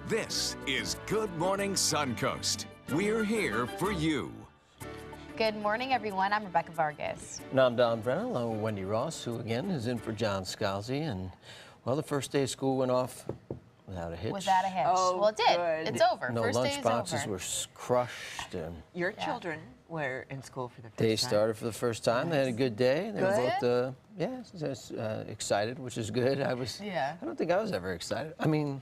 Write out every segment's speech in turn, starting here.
This is Good Morning Suncoast. We're here for you. Good morning, everyone. I'm Rebecca Vargas. And I'm Don Brennan, along with Wendy Ross, who again is in for John Scalzi. And, well, the first day of school went off without a hitch. Without a hitch. Oh, well, it did. good. It's over. No First day is lunchboxes over. were crushed. And Your children were in school for the first they time. started for the first time. They had a good day. They Good. were both, excited, which is good. I don't think I was ever excited. I mean,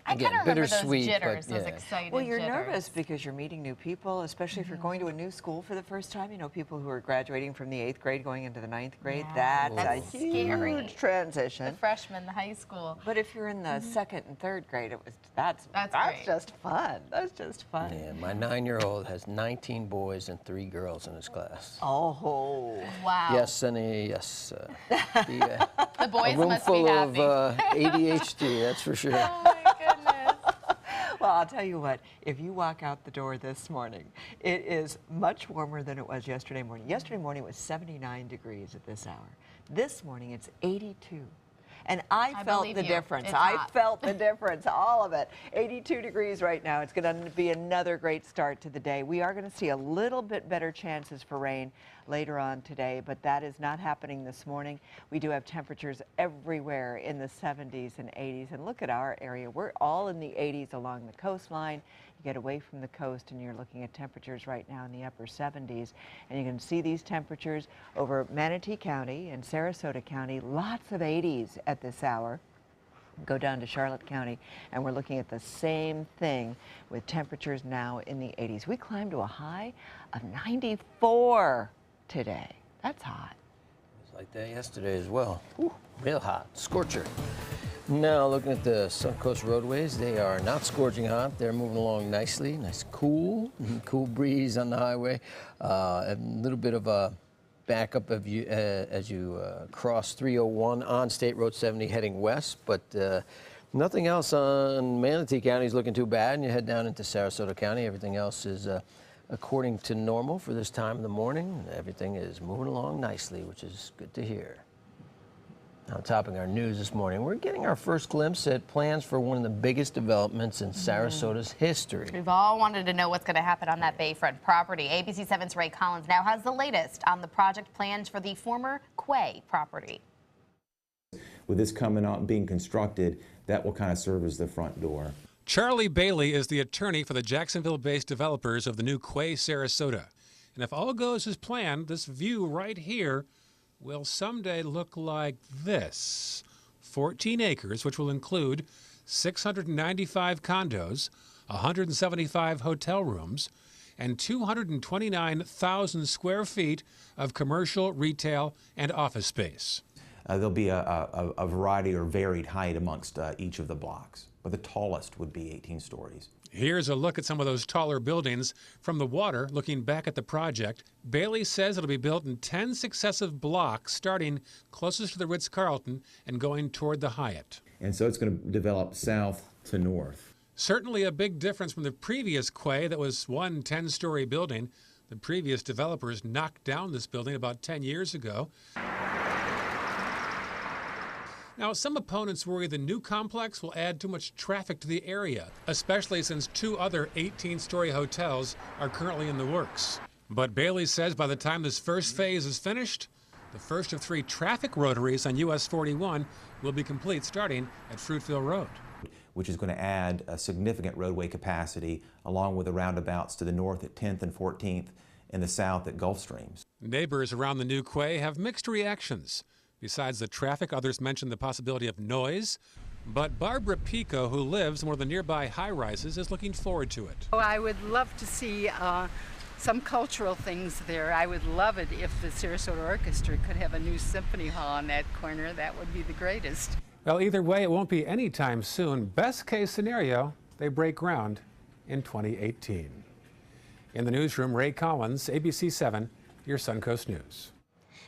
I again, kind of remember those bittersweet, jitters, but those yeah. excited Well, you're jitters. nervous because you're meeting new people, especially if you're going to a new school for the first time. You know, people who are graduating from the 8th grade going into the 9th grade. Yeah, That's a scary. huge transition. The freshmen, the high school. But if you're in the 2nd and 3rd grade, that's great. just fun. That's just fun. Yeah, my 9-year-old has 19 boys and 3 girls in his class. Oh. Wow. Yes, and yes. The boys a room must full be of happy. ADHD, that's for sure. Oh, my goodness. Well, I'll tell you what, if you walk out the door this morning, it is much warmer than it was yesterday morning. Yesterday morning it was 79 degrees at this hour. This morning it's 82. And I felt believe the you. difference. It's I hot. felt the difference, all of it. 82 degrees right now. It's going to be another great start to the day. We are going to see a little bit better chances for rain later on today, but that is not happening this morning. We do have temperatures everywhere in the 70s and 80s. And look at our area. We're all in the 80s along the coastline. You get away from the coast and you're looking at temperatures right now in the upper 70s. And you can see these temperatures over Manatee County and Sarasota County. Lots of 80s at this hour. Go down to Charlotte County and we're looking at the same thing with temperatures now in the 80s. We climbed to a high of 94 today. That's hot. It was like that yesterday as well. Ooh, real hot, scorcher. Now looking at the Suncoast roadways, they are not scorching hot. They're moving along nicely, nice cool breeze on the highway. A little bit of a backup of you, as you cross 301 on State Road 70 heading west, but nothing else on Manatee County is looking too bad. And you head down into Sarasota County, everything else is according to normal for this time of the morning. Everything is moving along nicely, which is good to hear. Now, topping our news this morning, we're getting our first glimpse at plans for one of the biggest developments in Sarasota's history. We've all wanted to know what's going to happen on that bayfront property. ABC 7's Ray Collins now has the latest on the project plans for the former Quay property. With this coming out and being constructed, that will kind of serve as the front door. Charlie Bailey is the attorney for the Jacksonville-based developers of the new Quay Sarasota. And if all goes as planned, this view right here will someday look like this. 14 acres, which will include 695 condos, 175 hotel rooms, and 229,000 square feet of commercial, retail, and office space. There'll be a variety or varied height amongst each of the blocks, but the tallest would be 18 stories. Here's a look at some of those taller buildings from the water. Looking back at the project, Bailey says it'll be built in 10 successive blocks, starting closest to the Ritz-Carlton and going toward the Hyatt. And so it's going to develop south to north. Certainly a big difference from the previous Quay that was one 10-story building. The previous developers knocked down this building about 10 years ago. Now, some opponents worry the new complex will add too much traffic to the area, especially since 2 other 18-story hotels are currently in the works. But Bailey says by the time this first phase is finished, the first of 3 traffic rotaries on US 41 will be complete, starting at Fruitville Road, which is going to add a significant roadway capacity along with the roundabouts to the north at 10th and 14th and the south at Gulfstreams. Neighbors around the new Quay have mixed reactions. Besides the traffic, others mention the possibility of noise. But Barbara Pico, who lives in one of the nearby high-rises, is looking forward to it. Oh, I would love to see some cultural things there. I would love it if the Sarasota Orchestra could have a new symphony hall on that corner. That would be the greatest. Well, either way, it won't be anytime soon. Best case scenario, they break ground in 2018. In the newsroom, Ray Collins, ABC 7, your Suncoast News.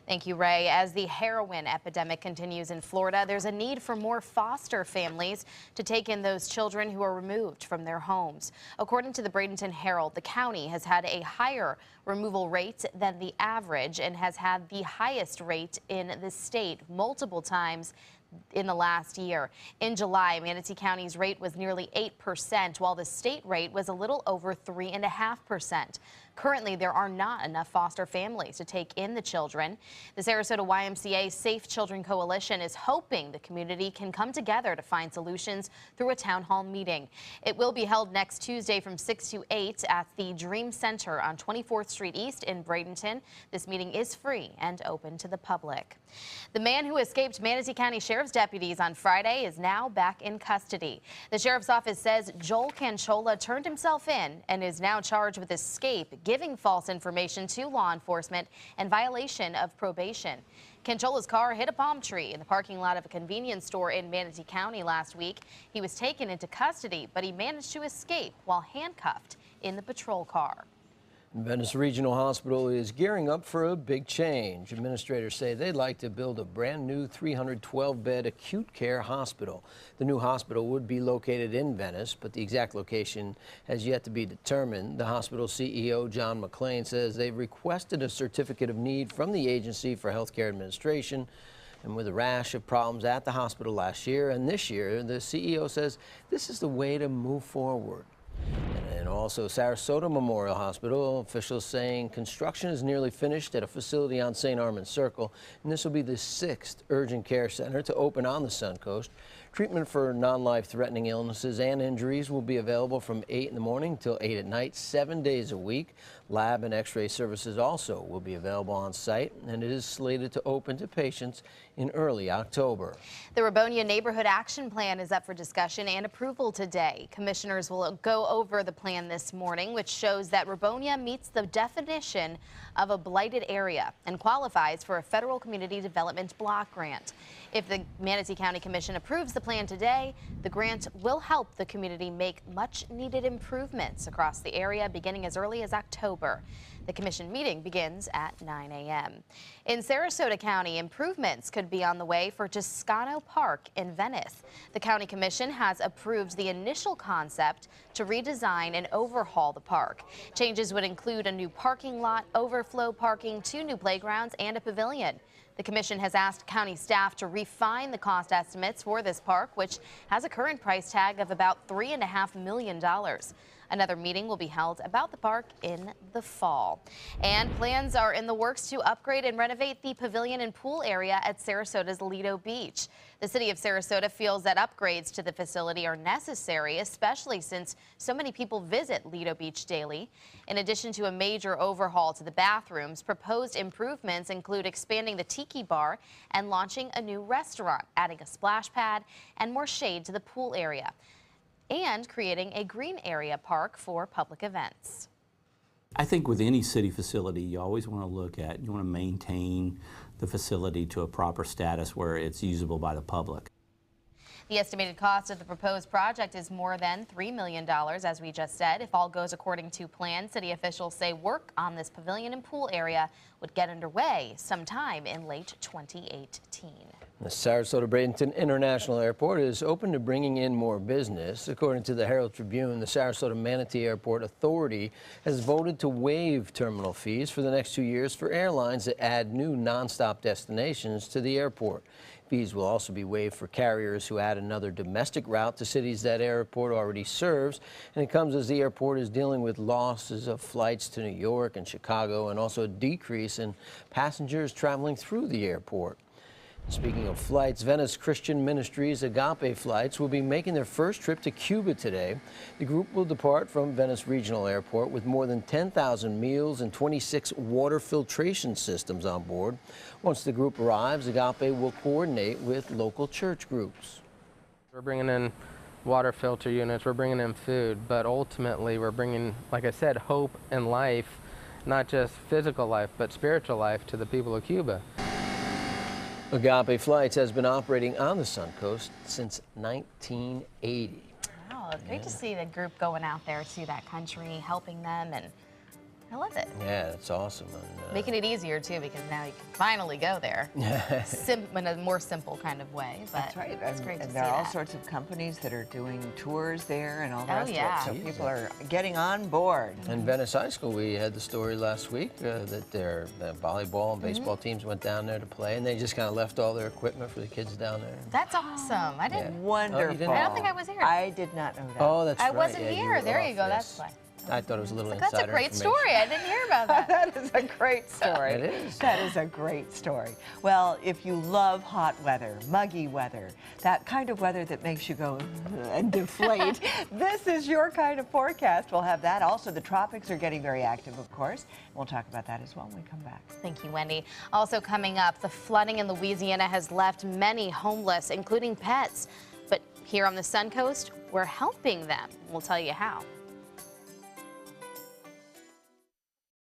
Thank you, Ray. As the heroin epidemic continues in Florida, there's a need for more foster families to take in those children who are removed from their homes. According to the Bradenton Herald, the county has had a higher removal rate than the average and has had the highest rate in the state multiple times in the last year. In July, Manatee County's rate was nearly 8%, while the state rate was a little over 3.5%. Currently, there are not enough foster families to take in the children. The Sarasota YMCA Safe Children Coalition is hoping the community can come together to find solutions through a town hall meeting. It will be held next Tuesday from 6 to 8 at the Dream Center on 24th Street East in Bradenton. This meeting is free and open to the public. The man who escaped Manatee County Sheriff's deputies on Friday is now back in custody. The Sheriff's Office says Joel Canchola turned himself in and is now charged with escape, giving false information to law enforcement, and violation of probation. Canchola's car hit a palm tree in the parking lot of a convenience store in Manatee County last week. He was taken into custody, but he managed to escape while handcuffed in the patrol car. Venice Regional Hospital is gearing up for a big change. Administrators say they'd like to build a brand new 312-bed acute care hospital. The new hospital would be located in Venice, but the exact location has yet to be determined. The hospital CEO, John McLean, says they've requested a certificate of need from the Agency for Healthcare Administration. And with a rash of problems at the hospital last year and this year, the CEO says this is the way to move forward. And also Sarasota Memorial Hospital, officials saying construction is nearly finished at a facility on St. Armand Circle, and this will be the 6th urgent care center to open on the Suncoast. Treatment for non-life-threatening illnesses and injuries will be available from 8 in the morning till 8 at night, 7 days a week. Lab and x-ray services also will be available on site, and it is slated to open to patients in early October. The Rabonia Neighborhood Action Plan is up for discussion and approval today. Commissioners will go over the plan this morning, which shows that Rabonia meets the definition of a blighted area and qualifies for a federal community development block grant. If the Manatee County Commission approves the plan today, the grant will help the community make much needed improvements across the area beginning as early as October. The commission meeting begins at 9 a.m. In Sarasota County, improvements could be on the way for Toscano Park in Venice. The county commission has approved the initial concept to redesign and overhaul the park. Changes would include a new parking lot, overflow parking, 2 new playgrounds, and a pavilion. The commission has asked county staff to refine the cost estimates for this park, which has a current price tag of about $3.5 million. Another meeting will be held about the park in the fall. And plans are in the works to upgrade and renovate the pavilion and pool area at Sarasota's Lido Beach. The city of Sarasota feels that upgrades to the facility are necessary, especially since so many people visit Lido Beach daily. In addition to a major overhaul to the bathrooms, proposed improvements include expanding the tiki bar and launching a new restaurant, adding a splash pad and more shade to the pool area, and creating a green area park for public events. I think with any city facility, you always want to look at, you want to maintain the facility to a proper status where it's usable by the public. The estimated cost of the proposed project is more than $3 million, as we just said. If all goes according to plan, city officials say work on this pavilion and pool area would get underway sometime in late 2018. The Sarasota Bradenton International Airport is open to bringing in more business. According to the Herald Tribune, the Sarasota Manatee Airport Authority has voted to waive terminal fees for the next 2 years for airlines that add new nonstop destinations to the airport. Fees will also be waived for carriers who add another domestic route to cities that airport already serves, and it comes as the airport is dealing with losses of flights to New York and Chicago, and also a decrease in passengers traveling through the airport. Speaking of flights, Venice Christian Ministries Agape Flights will be making their first trip to Cuba today. The group will depart from Venice Regional Airport with more than 10,000 meals and 26 water filtration systems on board. Once the group arrives, Agape will coordinate with local church groups. We're bringing in water filter units, we're bringing in food, but ultimately we're bringing, like I said, hope and life, not just physical life, but spiritual life to the people of Cuba. Agape Flights has been operating on the Suncoast since 1980. Wow, it's great to see the group going out there to that country, helping them, and I love it. Yeah, it's awesome. And, Making it easier too, because now you can finally go there in a more simple kind of way. But That's right. It's great to see there are all that. sorts of companies that are doing tours there and all the Oh, rest yeah. of it. So people are getting on board. In Venice High School, we had the story last week that their volleyball and baseball teams went down there to play, and they just kind of left all their equipment for the kids down there. That's awesome. I didn't. Wonderful. didn't? I don't think I was here. I did not know that. Oh, that's I right. wasn't Yeah, here. were There off, you go. yes. That's why. I thought it was a little That's insider a great information. story. I didn't hear about that. That is a great story. It is. That is a great story. Well, if you love hot weather, muggy weather, that kind of weather that makes you go and deflate, this is your kind of forecast. We'll have that. Also, the tropics are getting very active, of course. We'll talk about that as well when we come back. Thank you, Wendy. Also coming up, the flooding in Louisiana has left many homeless, including pets. But here on the Suncoast, we're helping them. We'll tell you how.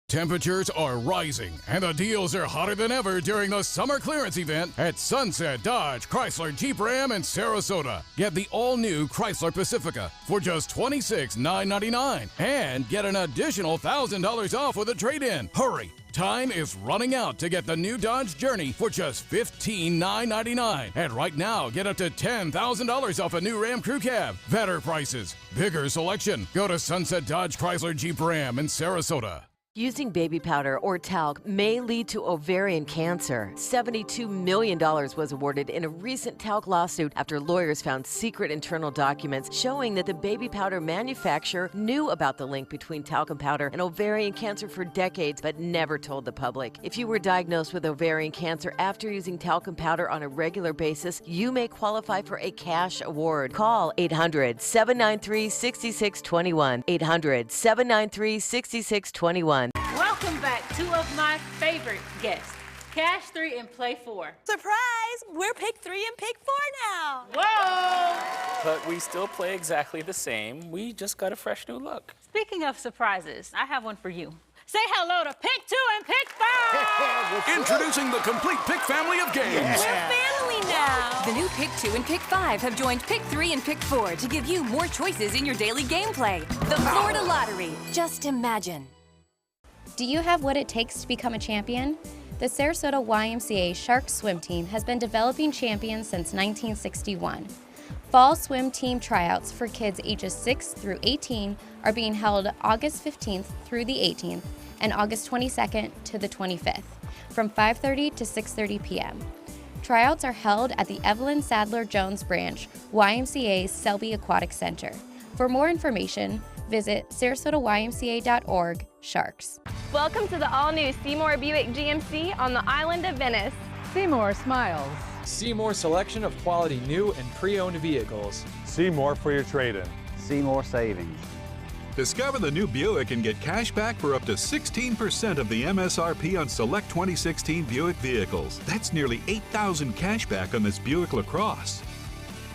Temperatures are rising, and the deals are hotter than ever during the summer clearance event at Sunset Dodge Chrysler Jeep Ram in Sarasota. Get the all-new Chrysler Pacifica for just $26,999 and get an additional $1,000 off with a trade-in. Hurry! Time is running out to get the new Dodge Journey for just $15,999. And right now, get up to $10,000 off a new Ram Crew Cab. Better prices, bigger selection. Go to Sunset Dodge Chrysler Jeep Ram in Sarasota. Using baby powder or talc may lead to ovarian cancer. $72 million was awarded in a recent talc lawsuit after lawyers found secret internal documents showing that the baby powder manufacturer knew about the link between talcum powder and ovarian cancer for decades, but never told the public. If you were diagnosed with ovarian cancer after using talcum powder on a regular basis, you may qualify for a cash award. Call 800-793-6621. 800-793-6621. Welcome back, two of my favorite guests, Cash 3 and Play 4. Surprise! We're Pick 3 and Pick 4 now. Whoa! But we still play exactly the same. We just got a fresh new look. Speaking of surprises, I have one for you. Say hello to Pick 2 and Pick 5! Introducing the complete Pick family of games. We're family now. The new Pick 2 and Pick 5 have joined Pick 3 and Pick 4 to give you more choices in your daily gameplay. The Florida Lottery. Just imagine. Do you have what it takes to become a champion? The Sarasota YMCA Shark Swim Team has been developing champions since 1961. Fall swim team tryouts for kids ages 6 through 18 are being held August 15th through the 18th and August 22nd to the 25th from 5:30 to 6:30 p.m. Tryouts are held at the Evelyn Sadler Jones branch, YMCA's Selby Aquatic Center. For more information, visit sarasotaymca.org/sharks. Welcome to the all-new Seymour Buick GMC on the island of Venice. Seymour smiles. Seymour selection of quality new and pre-owned vehicles. Seymour for your trade-in. Seymour savings. Discover the new Buick and get cash back for up to 16% of the MSRP on select 2016 Buick vehicles. That's nearly $8,000 cash back on this Buick LaCrosse.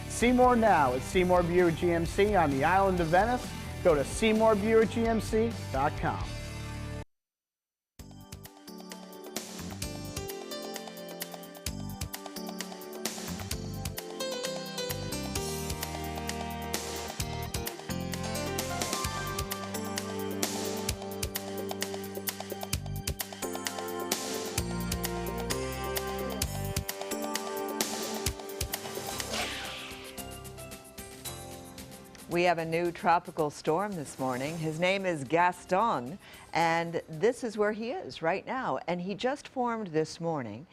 Seymour now at Seymour Buick GMC on the island of Venice. Go to SeymourBuickGMC.com. We have a new tropical storm this morning. His name is Gaston, and this is where he is right now. And he just formed this morning.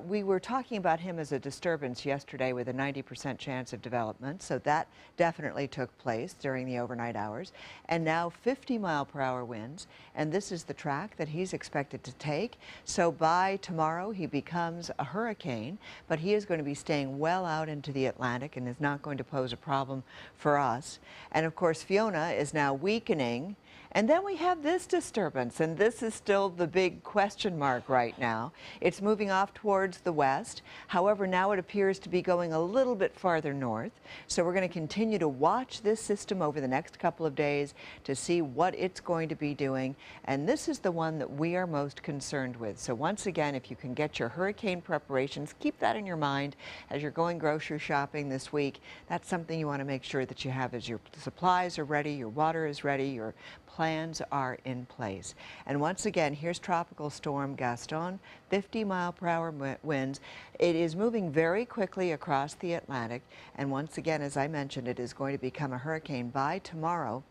We were talking about him as a disturbance yesterday with a 90% chance of development, so that definitely took place during the overnight hours. And now 50-mile-per-hour winds, and this is the track that he's expected to take. So by tomorrow, he becomes a hurricane, but he is going to be staying well out into the Atlantic and is not going to pose a problem for us. And of course, Fiona is now weakening. And then we have this disturbance, and this is still the big question mark right now. It's moving off towards the west. However, now it appears to be going a little bit farther north. So we're going to continue to watch this system over the next couple of days to see what it's going to be doing. And this is the one that we are most concerned with. So once again, if you can get your hurricane preparations, keep that in your mind as you're going grocery shopping this week. That's something you want to make sure that you have as your supplies are ready, your water is ready, your plans plans are in place. And once again, here's Tropical Storm Gaston, 50-mile-per-hour winds. It is moving very quickly across the Atlantic, and once again, as I mentioned, it is going to become a hurricane by tomorrow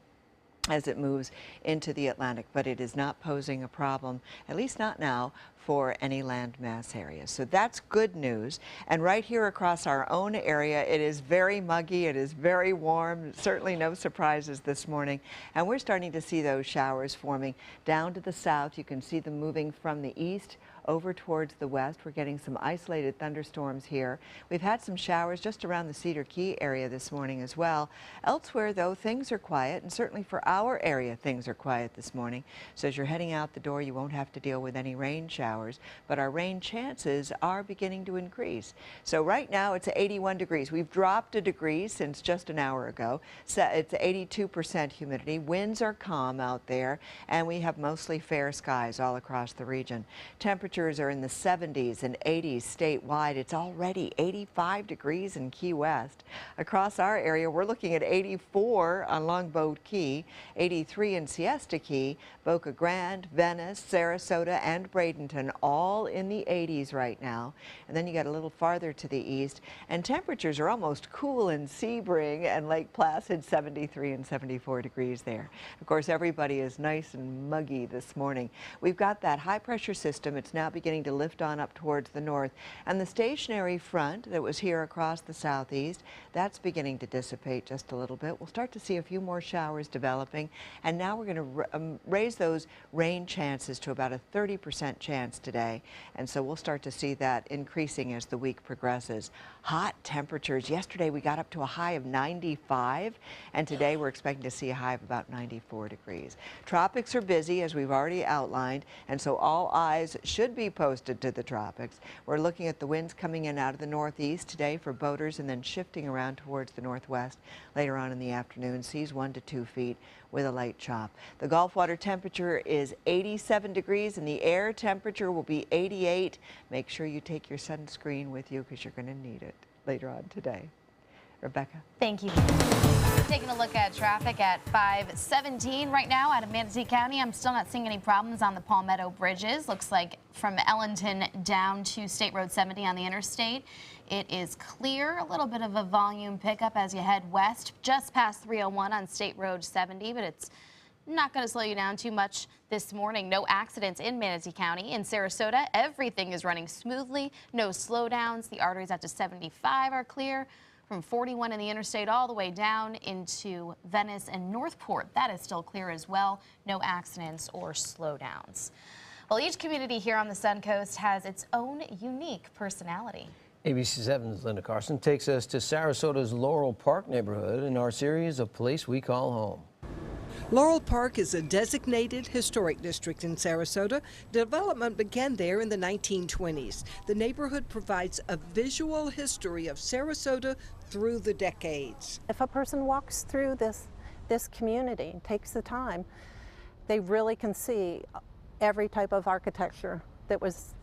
as it moves into the Atlantic, but it is not posing a problem, at least not now, for any landmass areas. So that's good news. And right here across our own area, it is very muggy, it is very warm, certainly no surprises this morning. And we're starting to see those showers forming down to the south. You can see them moving from the east over towards the west. We're getting some isolated thunderstorms here. We've had some showers just around the Cedar Key area this morning as well. Elsewhere, though, things are quiet, and certainly for our area, things are quiet this morning. So as you're heading out the door, you won't have to deal with any rain showers, but our rain chances are beginning to increase. So right now, it's 81 degrees. We've dropped a degree since just an hour ago. So it's 82% humidity. Winds are calm out there, and we have mostly fair skies all across the region. Temperatures are in the 70s and 80s statewide. It's already 85 degrees in Key West. Across our area, we're looking at 84 on Longboat Key, 83 in Siesta Key, Boca Grande, Venice, Sarasota, and Bradenton, all in the 80s right now. And then you get a little farther to the east, and temperatures are almost cool in Sebring and Lake Placid, 73 and 74 degrees there. Of course, everybody is nice and muggy this morning. We've got that high pressure system. It's now beginning to lift on up towards the north, and the stationary front that was here across the southeast, that's beginning to dissipate just a little bit. We'll start to see a few more showers developing, and now we're going to raise those rain chances to about a 30% chance today, and so we'll start to see that increasing as the week progresses. Hot temperatures. Yesterday we got up to a high of 95, and today we're expecting to see a high of about 94 degrees. Tropics are busy, as we've already outlined, and so all eyes should be posted to the tropics. We're looking at the winds coming in out of the northeast today for boaters, and then shifting around towards the northwest later on in the afternoon. Seas 1 to 2 feet with a light chop. The Gulf water temperature is 87 degrees, and the air temperature will be 88. Make sure you take your sunscreen with you, because you're going to need it later on today. Rebecca. Thank you. Taking a look at traffic at 517 right now out of Manatee County. I'm still not seeing any problems on the Palmetto bridges. Looks like from Ellington down to State Road 70 on the interstate, it is clear. A little bit of a volume pickup as you head west, just past 301 on State Road 70, but it's not going to slow you down too much this morning. No accidents in Manatee County. In Sarasota, everything is running smoothly. No slowdowns. The arteries up to 75 are clear. From 41 in the interstate all the way down into Venice and Northport, that is still clear as well. No accidents or slowdowns. Well, each community here on the Suncoast has its own unique personality. ABC 7's Linda Carson takes us to Sarasota's Laurel Park neighborhood in our series of Place We Call Home. Laurel Park is a designated historic district in Sarasota. Development began there in the 1920s. The neighborhood provides a visual history of Sarasota through the decades. If a person walks through this community and takes the time, they really can see every type of architecture that was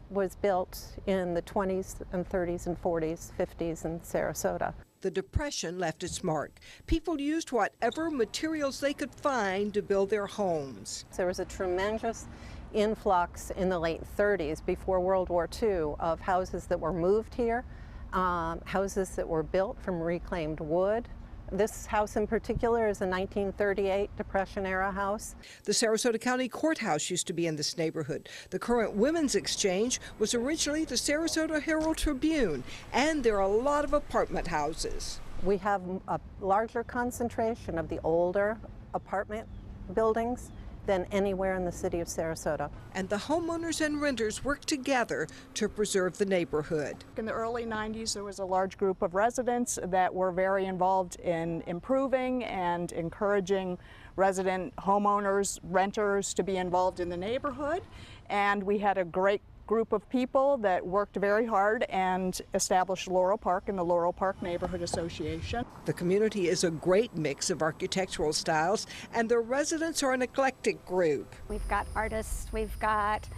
built in the 20s and 30s and 40s, 50s in Sarasota. The Depression left its mark. People used whatever materials they could find to build their homes. There was a tremendous influx in the late 30s, before World War II, of houses that were moved here, houses that were built from reclaimed wood. This house in particular is a 1938 Depression-era house. The Sarasota County Courthouse used to be in this neighborhood. The current Women's Exchange was originally the Sarasota Herald Tribune, and there are a lot of apartment houses. We have a larger concentration of the older apartment buildings than anywhere in the city of Sarasota. And the homeowners and renters work together to preserve the neighborhood. In the early 90s, there was a large group of residents that were very involved in improving and encouraging resident homeowners, renters to be involved in the neighborhood. And we had a great group of people that worked very hard and established Laurel Park and the Laurel Park Neighborhood Association. The community is a great mix of architectural styles, and the residents are an eclectic group. We've got artists, we've got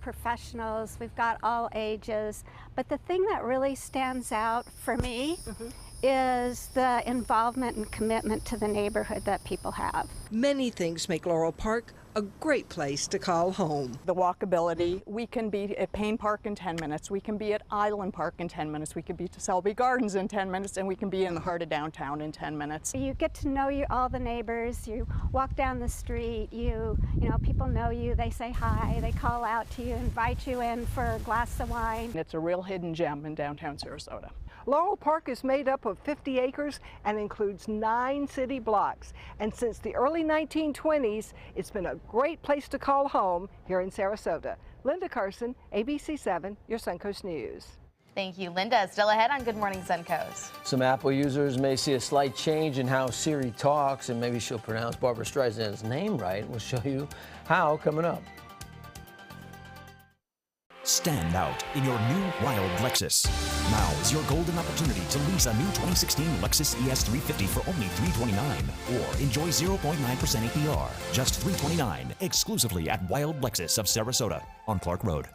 professionals, we've got all ages. But the thing that really stands out for me is the involvement and commitment to the neighborhood that people have. Many things make Laurel Park a great place to call home. The walkability, we can be at Payne Park in 10 minutes, we can be at Island Park in 10 minutes, we can be to Selby Gardens in 10 minutes, and we can be in the heart of downtown in 10 minutes. You get to know all the neighbors, you walk down the street, you know, people know you, they say hi, they call out to you, invite you in for a glass of wine. It's a real hidden gem in downtown Sarasota. Laurel Park is made up of 50 acres and includes 9 city blocks. And since the early 1920s, it's been a great place to call home here in Sarasota. Linda Carson, ABC 7, your Suncoast News. Thank you, Linda. Still ahead on Good Morning Suncoast. Some Apple users may see a slight change in how Siri talks, and maybe she'll pronounce Barbara Streisand's name right. We'll show you how coming up. Stand out in your new wild Lexus. Now is your golden opportunity to lease a new 2016 Lexus ES350 for only $329, or enjoy 0.9% APR, just $329, exclusively at Wild Lexus of Sarasota on Clark Road.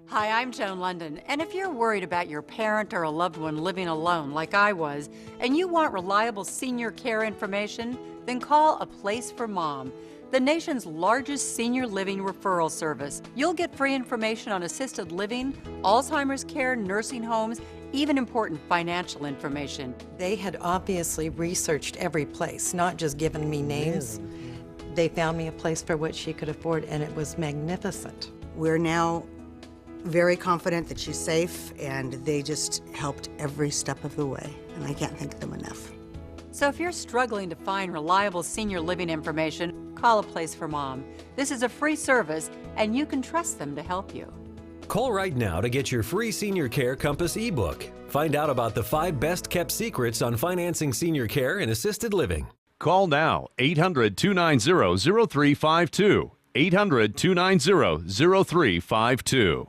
Hi, I'm Joan London, and if you're worried about your parent or a loved one living alone like I was, and you want reliable senior care information, then call A Place for Mom, the nation's largest senior living referral service. You'll get free information on assisted living, Alzheimer's care, nursing homes, even important financial information. They had obviously researched every place, not just given me names. They found me a place for what she could afford, and it was magnificent. We're now very confident that she's safe, and they just helped every step of the way, and I can't thank them enough. So if you're struggling to find reliable senior living information, call A Place for Mom. This is a free service, and you can trust them to help you. Call right now to get your free Senior Care Compass ebook. Find out about the 5 best-kept secrets on financing senior care and assisted living. Call now, 800-290-0352. 800-290-0352.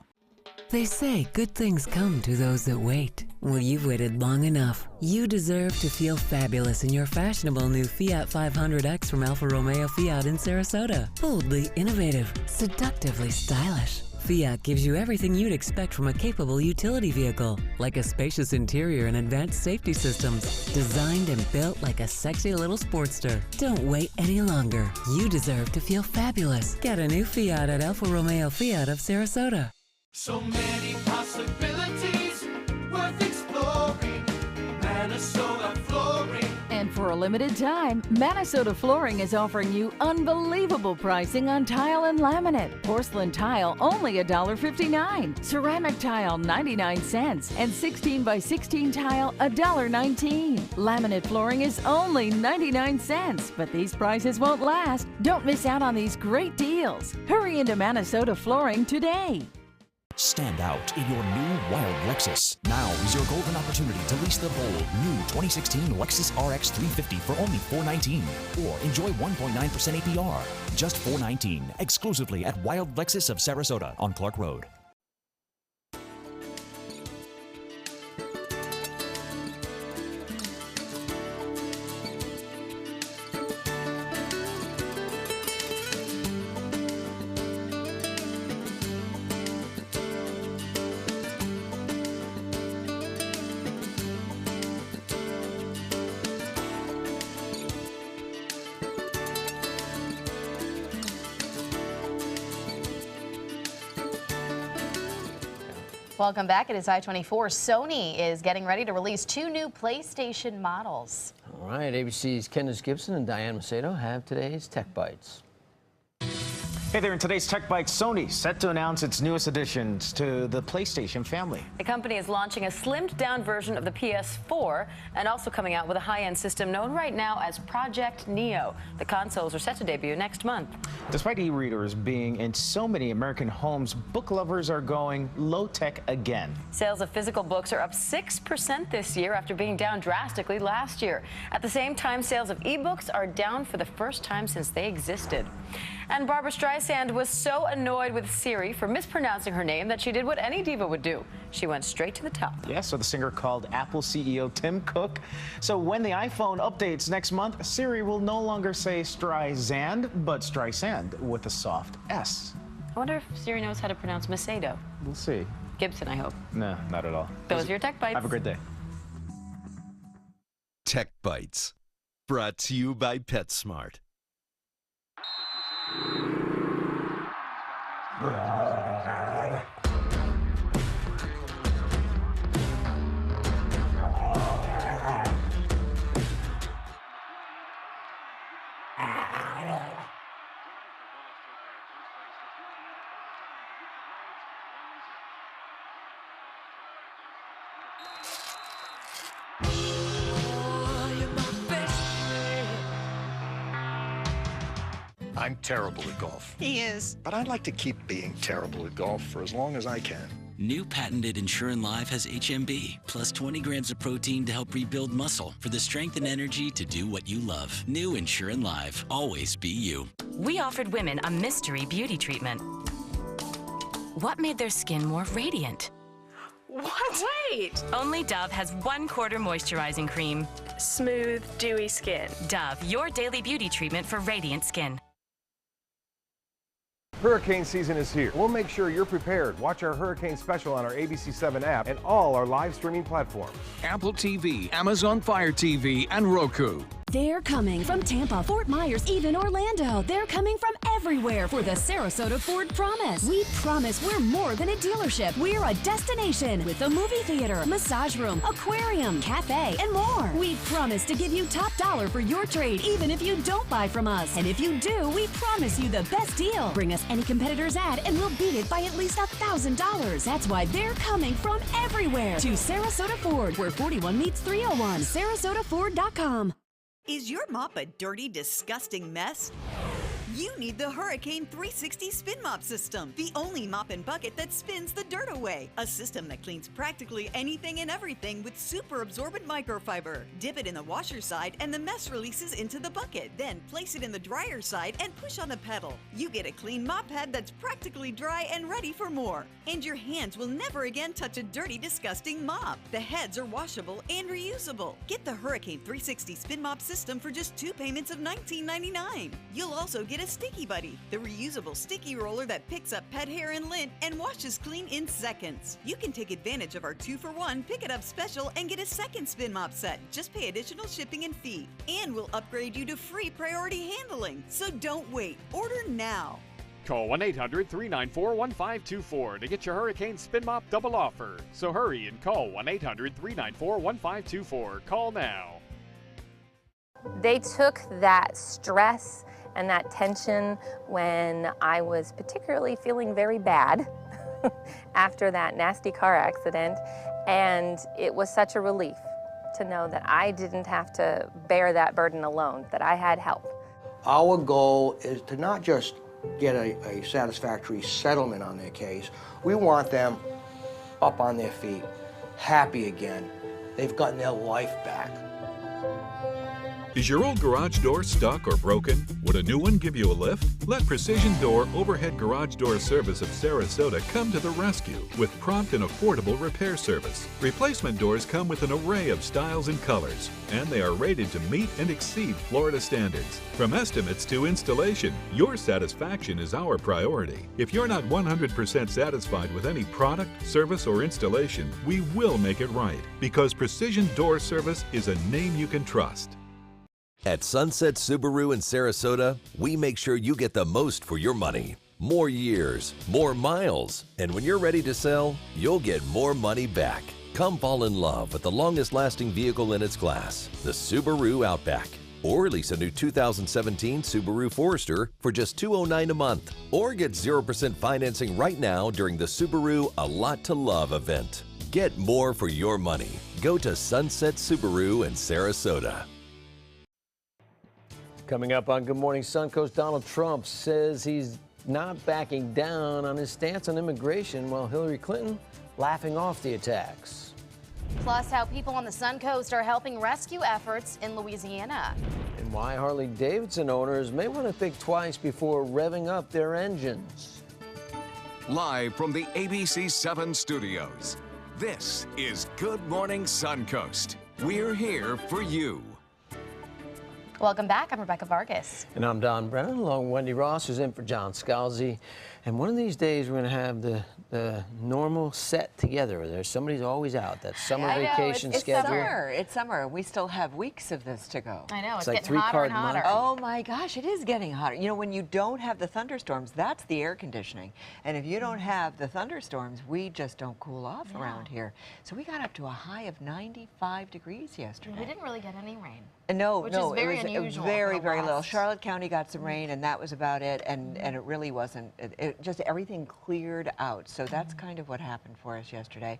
They say good things come to those that wait. Well, you've waited long enough. You deserve to feel fabulous in your fashionable new Fiat 500X from Alfa Romeo Fiat in Sarasota. Boldly innovative, seductively stylish. Fiat gives you everything you'd expect from a capable utility vehicle, like a spacious interior and advanced safety systems, designed and built like a sexy little sportster. Don't wait any longer. You deserve to feel fabulous. Get a new Fiat at Alfa Romeo Fiat of Sarasota. So many possibilities worth exploring. Minnesota Flooring. And for a limited time, Minnesota Flooring is offering you unbelievable pricing on tile and laminate. Porcelain tile only $1.59. Ceramic tile 99 cents. And 16 by 16 tile $1.19. Laminate flooring is only 99 cents. But these prices won't last. Don't miss out on these great deals. Hurry into Minnesota Flooring today. Stand out in your new wild Lexus. Now is your golden opportunity to lease the bold new 2016 Lexus RX 350 for only $419, or enjoy 1.9% APR, just $419, exclusively at Wild Lexus of Sarasota on Clark Road. Welcome back. It is I-24. Sony is getting ready to release 2 new PlayStation models. All right, ABC's Candace Gibson and Diane Macedo have today's Tech Bites. Hey there, in today's Tech Bites, Sony set to announce its newest additions to the PlayStation family. The company is launching a slimmed-down version of the PS4 and also coming out with a high-end system known right now as Project Neo. The consoles are set to debut next month. Despite e-readers being in so many American homes, book lovers are going low-tech again. Sales of physical books are up 6% this year after being down drastically last year. At the same time, sales of e-books are down for the first time since they existed. And Barbara Streisand was so annoyed with Siri for mispronouncing her name that she did what any diva would do. She went straight to the top. Yeah, so the singer called Apple CEO Tim Cook. So when the iPhone updates next month, Siri will no longer say Streisand, but Streisand with a soft S. I wonder if Siri knows how to pronounce Macedo. We'll see. Gibson, I hope. No, not at all. Those are your Tech Bites. Have a great day. Tech Bites. Brought to you by PetSmart. I'm terrible at golf. He is. But I'd like to keep being terrible at golf for as long as I can. New patented Ensure Live has HMB, plus 20 grams of protein to help rebuild muscle for the strength and energy to do what you love. New Ensure Live. Always be you. We offered women a mystery beauty treatment. What made their skin more radiant? What? Wait! Only Dove has 1/4 moisturizing cream. Smooth, dewy skin. Dove, your daily beauty treatment for radiant skin. Hurricane season is here. We'll make sure you're prepared. Watch our hurricane special on our ABC7 app and all our live streaming platforms. Apple TV, Amazon Fire TV, and Roku. They're coming from Tampa, Fort Myers, even Orlando. They're coming from everywhere for the Sarasota Ford Promise. We promise we're more than a dealership. We're a destination with a movie theater, massage room, aquarium, cafe, and more. We promise to give you top dollar for your trade, even if you don't buy from us. And if you do, we promise you the best deal. Bring us any competitor's ad and we'll beat it by at least $1,000. That's why they're coming from everywhere to Sarasota Ford, where 41 meets 301. SarasotaFord.com. Is your mop a dirty, disgusting mess? You need the Hurricane 360 Spin Mop System, the only mop and bucket that spins the dirt away. A system that cleans practically anything and everything with super absorbent microfiber. Dip it in the washer side and the mess releases into the bucket. Then place it in the dryer side and push on the pedal. You get a clean mop head that's practically dry and ready for more. And your hands will never again touch a dirty, disgusting mop. The heads are washable and reusable. Get the Hurricane 360 Spin Mop System for just 2 payments of $19.99. You'll also get a Sticky Buddy, the reusable sticky roller that picks up pet hair and lint and washes clean in seconds. You can take advantage of our 2-for-1 Pick It Up special and get a second spin mop set. Just pay additional shipping and fee. And we'll upgrade you to free priority handling. So don't wait. Order now. Call 1-800-394-1524 to get your Hurricane Spin Mop double offer. So hurry and call 1-800-394-1524. Call now. They took that stress and that tension when I was particularly feeling very bad after that nasty car accident, and it was such a relief to know that I didn't have to bear that burden alone, that I had help. Our goal is to not just get a satisfactory settlement on their case. We want them up on their feet, happy again. They've gotten their life back. Is your old garage door stuck or broken? Would a new one give you a lift? Let Precision Door Overhead Garage Door Service of Sarasota come to the rescue with prompt and affordable repair service. Replacement doors come with an array of styles and colors, and they are rated to meet and exceed Florida standards. From estimates to installation, your satisfaction is our priority. If you're not 100% satisfied with any product, service, or installation, we will make it right, because Precision Door Service is a name you can trust. At Sunset Subaru in Sarasota, we make sure you get the most for your money. More years, more miles, and when you're ready to sell, you'll get more money back. Come fall in love with the longest-lasting vehicle in its class, the Subaru Outback. Or lease a new 2017 Subaru Forester for just $209 a month. Or get 0% financing right now during the Subaru A Lot to Love event. Get more for your money. Go to Sunset Subaru in Sarasota. Coming up on Good Morning Suncoast, Donald Trump says he's not backing down on his stance on immigration, while Hillary Clinton laughing off the attacks. Plus, how people on the Suncoast are helping rescue efforts in Louisiana. And why Harley-Davidson owners may want to think twice before revving up their engines. Live from the ABC7 studios, this is Good Morning Suncoast. We're here for you. Welcome back. I'm Rebecca Vargas. And I'm Don Brennan, along with Wendy Ross, who's in for John Scalzi. And one of these days, we're going to have the normal set together. Somebody's always out. That summer vacation schedule. It's summer. We still have weeks of this to go. I know. It's like getting hotter and hotter. Oh, my gosh. It is getting hotter. You know, when you don't have the thunderstorms, that's the air conditioning. And if you don't have the thunderstorms, we just don't cool off around here. So we got up to a high of 95 degrees yesterday. We didn't really get any rain. No, which no, is very it was unusual very, for very little. West. Charlotte County got some rain, and that was about it. And it really wasn't. It just everything cleared out. So that's kind of what happened for us yesterday.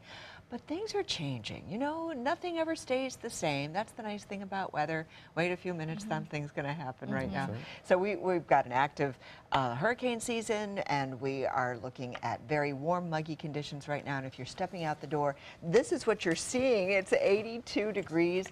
But things are changing. You know, nothing ever stays the same. That's the nice thing about weather. Wait a few minutes, something's going to happen right now. Right. So we've got an active hurricane season, and we are looking at very warm, muggy conditions right now. And if you're stepping out the door, this is what you're seeing. It's 82 degrees,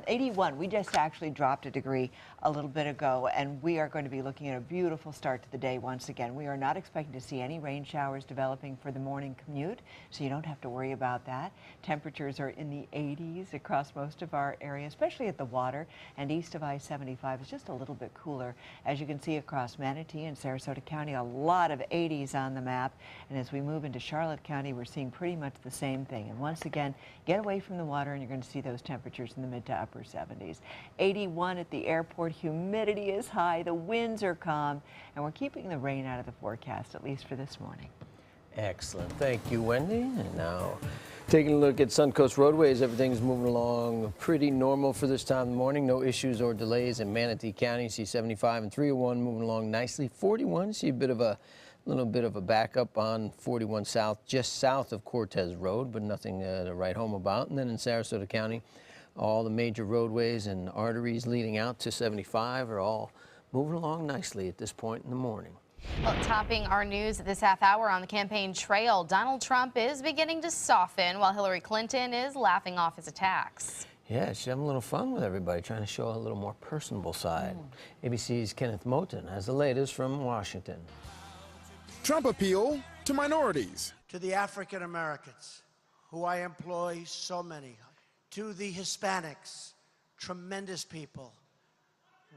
81. We just actually dropped a degree a little bit ago, and we are going to be looking at a beautiful start to the day once again. We are not expecting to see any rain showers developing for the morning commute, so you don't have to worry about that. Temperatures are in the 80s across most of our area, especially at the water, and east of I-75 is just a little bit cooler. As you can see across Manatee and Sarasota County, a lot of 80s on the map, and as we move into Charlotte County, we're seeing pretty much the same thing. And once again, get away from the water and you're going to see those temperatures in the mid to upper 70s. 81 at the airport, humidity is high, the winds are calm, and we're keeping the rain out of the forecast, at least for this morning. Excellent. Thank you, Wendy. And now, taking a look at Suncoast roadways, everything's moving along pretty normal for this time of the morning. No issues or delays in Manatee County. You see 75 and 301 moving along nicely. 41, you see a little bit of a backup on 41 South, just south of Cortez Road, but nothing to write home about. And then in Sarasota County, all the major roadways and arteries leading out to 75 are all moving along nicely at this point in the morning. Well, topping our news this half hour on the campaign trail, Donald Trump is beginning to soften while Hillary Clinton is laughing off his attacks. Yeah, she's having a little fun with everybody, trying to show a little more personable side. ABC's Kenneth Moten has the latest from Washington. Trump appeal to minorities. To the African Americans, who I employ so many. To the Hispanics, tremendous people.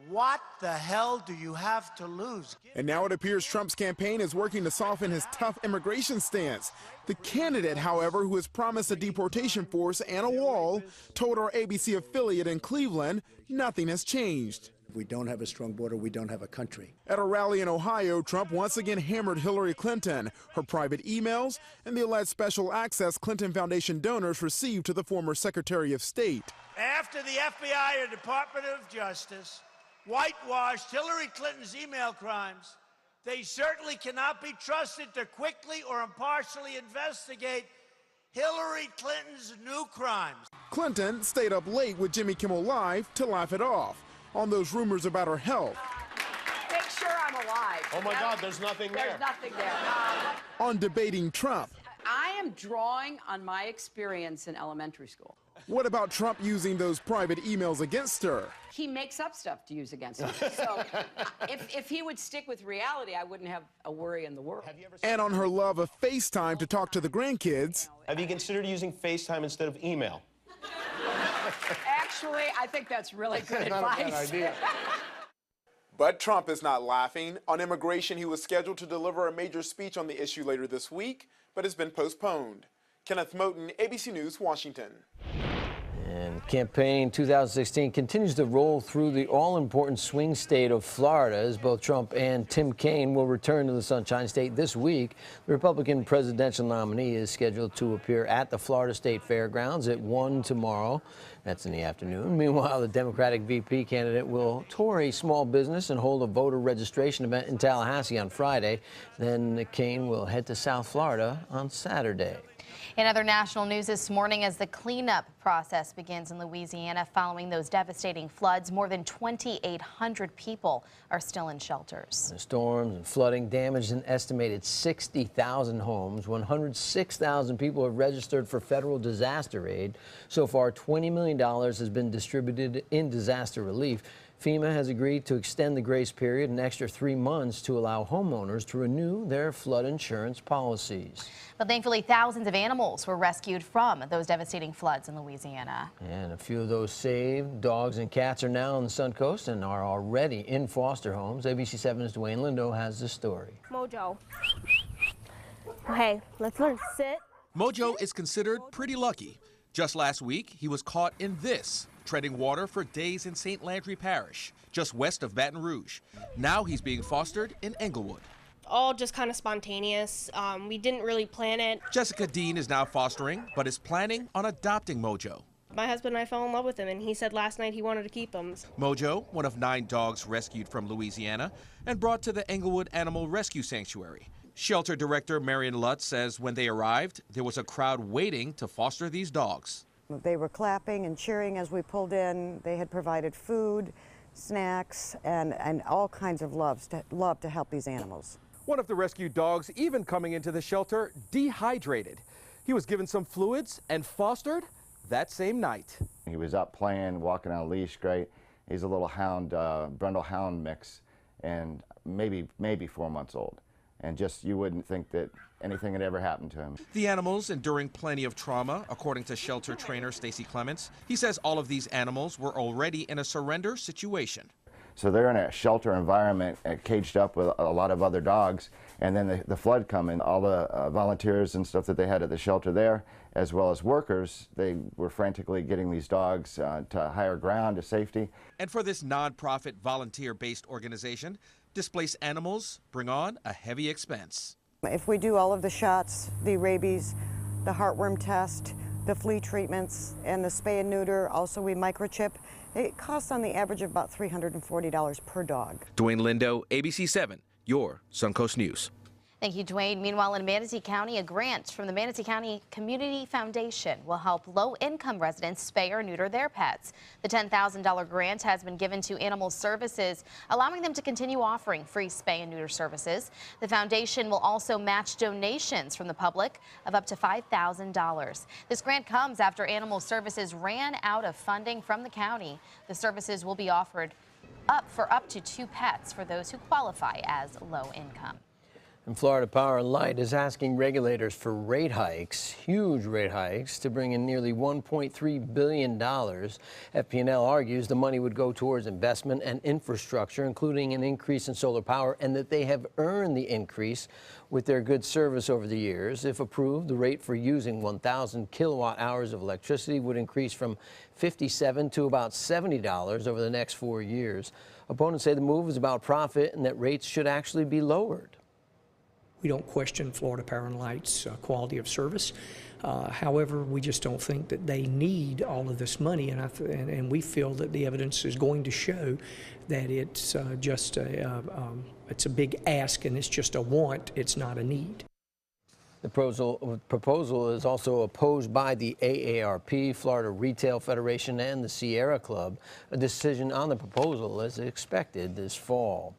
What the hell do you have to lose? And now it appears Trump's campaign is working to soften his tough immigration stance. The candidate, however, who has promised a deportation force and a wall, told our ABC affiliate in Cleveland nothing has changed. If we don't have a strong border, we don't have a country. At a rally in Ohio, Trump once again hammered Hillary Clinton, her private emails, and the alleged special access Clinton Foundation donors received to the former Secretary of State. After the FBI or Department of Justice whitewashed Hillary Clinton's email crimes, they certainly cannot be trusted to quickly or impartially investigate Hillary Clinton's new crimes. Clinton stayed up late with Jimmy Kimmel Live to laugh it off on those rumors about her health. Make sure I'm alive. Oh my God, there's nothing there. There's nothing there. On debating Trump. I am drawing on my experience in elementary school. What about Trump using those private emails against her? He makes up stuff to use against me. So if he would stick with reality, I wouldn't have a worry in the world. And on her love of FaceTime to talk to the grandkids. Have you considered using FaceTime instead of email? Actually, I think that's really good advice. Not a bad idea. But Trump is not laughing. On immigration, he was scheduled to deliver a major speech on the issue later this week, but has been postponed. Kenneth Moten, ABC News, Washington. And campaign 2016 continues to roll through the all-important swing state of Florida as both Trump and Tim Kaine will return to the Sunshine State this week. The Republican presidential nominee is scheduled to appear at the Florida State Fairgrounds at 1 tomorrow. That's in the afternoon. Meanwhile, the Democratic VP candidate will tour a small business and hold a voter registration event in Tallahassee on Friday. Then Kaine will head to South Florida on Saturday. In other national news this morning, as the cleanup process begins in Louisiana following those devastating floods, more than 2,800 people are still in shelters. The storms and flooding damaged an estimated 60,000 homes. 106,000 people have registered for federal disaster aid. So far, $20 million has been distributed in disaster relief. FEMA has agreed to extend the grace period an extra 3 months to allow homeowners to renew their flood insurance policies. But thankfully, thousands of animals were rescued from those devastating floods in Louisiana. And a few of those saved dogs and cats are now on the Suncoast and are already in foster homes. ABC 7's Dwayne Lindo has the story. Mojo. Okay, let's learn. Sit. Mojo is considered pretty lucky. Just last week, he was caught in this, treading water for days in St. Landry Parish, just west of Baton Rouge. Now he's being fostered in Englewood. All just kind of spontaneous. We didn't really plan it. Jessica Dean is now fostering, but is planning on adopting Mojo. My husband and I fell in love with him, and he said last night he wanted to keep him. Mojo, one of 9 dogs rescued from Louisiana and brought to the Englewood Animal Rescue Sanctuary. Shelter director Marion Lutz says when they arrived, there was a crowd waiting to foster these dogs. They were clapping and cheering as we pulled in. They had provided food, snacks, and all kinds of love to help these animals. One of the rescued dogs even coming into the shelter dehydrated. He was given some fluids and fostered that same night. He was up playing, walking on a leash, great. He's a little hound, Brundle hound mix, and maybe 4 months old. And just, you wouldn't think that anything had ever happened to him. The animals enduring plenty of trauma, according to shelter trainer Stacy Clements. He says all of these animals were already in a surrender situation. So they're in a shelter environment, caged up with a lot of other dogs, and then the flood come in. All the volunteers and stuff that they had at the shelter there, as well as workers, they were frantically getting these dogs to higher ground, to safety. And for this nonprofit volunteer-based organization, displaced animals bring on a heavy expense. If we do all of the shots, the rabies, the heartworm test, the flea treatments, and the spay and neuter, also we microchip, it costs on the average of about $340 per dog. Dwayne Lindo, ABC 7, your Suncoast News. Thank you, Dwayne. Meanwhile, in Manatee County, a grant from the Manatee County Community Foundation will help low-income residents spay or neuter their pets. The $10,000 grant has been given to Animal Services, allowing them to continue offering free spay and neuter services. The foundation will also match donations from the public of up to $5,000. This grant comes after Animal Services ran out of funding from the county. The services will be offered for up to 2 pets for those who qualify as low income. And Florida Power and Light is asking regulators for rate hikes, huge rate hikes, to bring in nearly $1.3 billion. FP&L argues the money would go towards investment and infrastructure, including an increase in solar power, and that they have earned the increase with their good service over the years. If approved, the rate for using 1,000 kilowatt hours of electricity would increase from $57 to about $70 over the next 4 years. Opponents say the move is about profit and that rates should actually be lowered. We don't question Florida Power and Light's quality of service. However, we just don't think that they need all of this money, and we feel that the evidence is going to show that it's just it's a big ask and it's just a want, it's not a need. The proposal is also opposed by the AARP, Florida Retail Federation, and the Sierra Club. A decision on the proposal is expected this fall.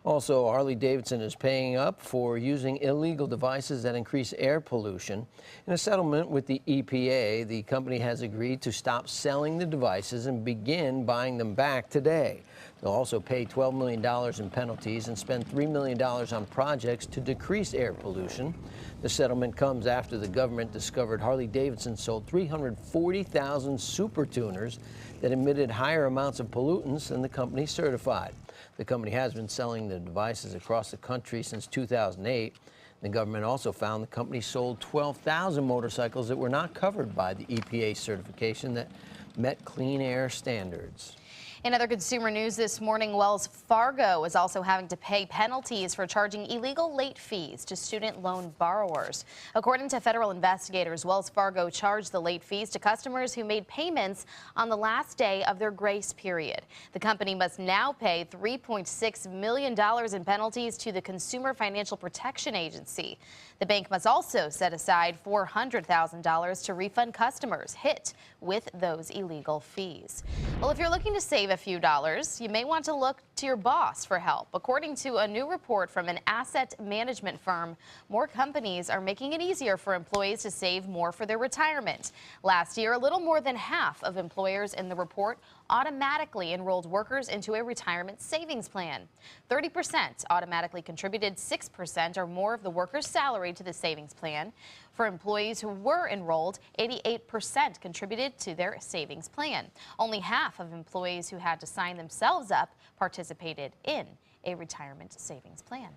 Also, Harley-Davidson is paying up for using illegal devices that increase air pollution. In a settlement with the EPA, the company has agreed to stop selling the devices and begin buying them back today. They'll also pay $12 million in penalties and spend $3 million on projects to decrease air pollution. The settlement comes after the government discovered Harley-Davidson sold 340,000 super tuners that emitted higher amounts of pollutants than the company certified. The company has been selling the devices across the country since 2008. The government also found the company sold 12,000 motorcycles that were not covered by the EPA certification that met clean air standards. In other consumer news this morning, Wells Fargo is also having to pay penalties for charging illegal late fees to student loan borrowers. According to federal investigators, Wells Fargo charged the late fees to customers who made payments on the last day of their grace period. The company must now pay $3.6 million in penalties to the Consumer Financial Protection Agency. The bank must also set aside $400,000 to refund customers hit with those illegal fees. Well, if you're looking to save save a few dollars, you may want to look to your boss for help. According to a new report from an asset management firm, more companies are making it easier for employees to save more for their retirement. Last year, a little more than half of employers in the report automatically enrolled workers into a retirement savings plan. 30% automatically contributed 6% or more of the worker's salary to the savings plan. For employees who were enrolled, 88% contributed to their savings plan. Only half of employees who had to sign themselves up participated in a retirement savings plan.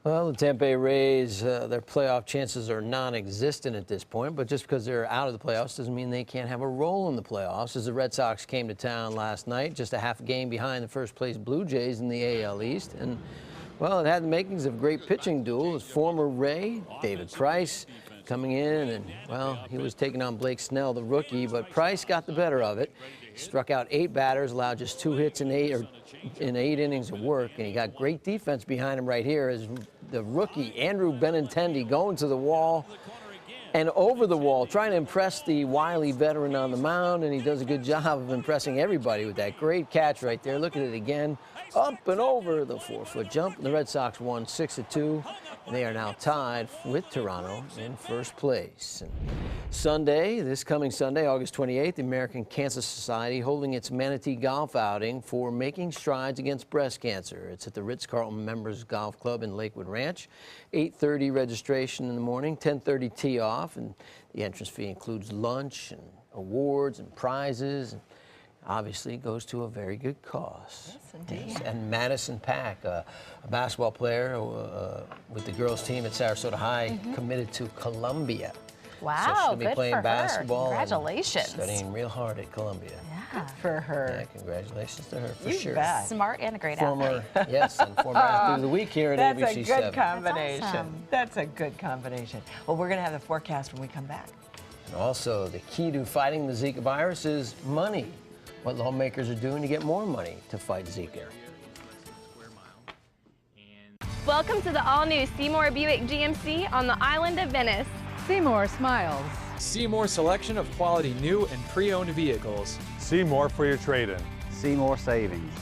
Well, the Tampa Bay Rays, their playoff chances are non-existent at this point, but just because they're out of the playoffs doesn't mean they can't have a role in the playoffs. As the Red Sox came to town last night, just a half a game behind the first-place Blue Jays in the AL East, and, well, it had the makings of a great pitching duel. As former Ray, David Price, coming in, and, well, he was taking on Blake Snell, the rookie, but Price got the better of it. Struck out 8 batters, allowed just 2 hits in 8 innings of work, and he got great defense behind him right here as the rookie Andrew Benintendi going to the wall and over the wall, trying to impress the wily veteran on the mound, and he does a good job of impressing everybody with that great catch right there. Look at it again, up and over the 4-foot jump. The Red Sox won 6-2, and they are now tied with Toronto in first place. And Sunday, this coming Sunday, August 28th, the American Cancer Society holding its Manatee Golf outing for making strides against breast cancer. It's at the Ritz-Carlton Members Golf Club in Lakewood Ranch. 8:30 registration in the morning, 10:30 tee off, and the entrance fee includes lunch and awards and prizes. And obviously goes to a very good cause. Yes, indeed. Yes. And Madison Pack, a basketball player with the girls team at Sarasota High, committed to Columbia. Wow, so she's going to be playing for basketball. Her. Congratulations. Studying real hard at Columbia. Yeah. For her. Yeah, congratulations to her for You sure. bet. Smart and a great Former, athlete. yes, and former athlete of the week here at That's ABC7. a good combination. That's awesome. That's a good combination. Well, we're going to have the forecast when we come back. And also, the key to fighting the Zika virus is money. What lawmakers are doing to get more money to fight Zika. Welcome to the all-new Seymour Buick GMC on the island of Venice. Seymour smiles. Seymour selection of quality new and pre-owned vehicles. Seymour for your trade-in. Seymour savings.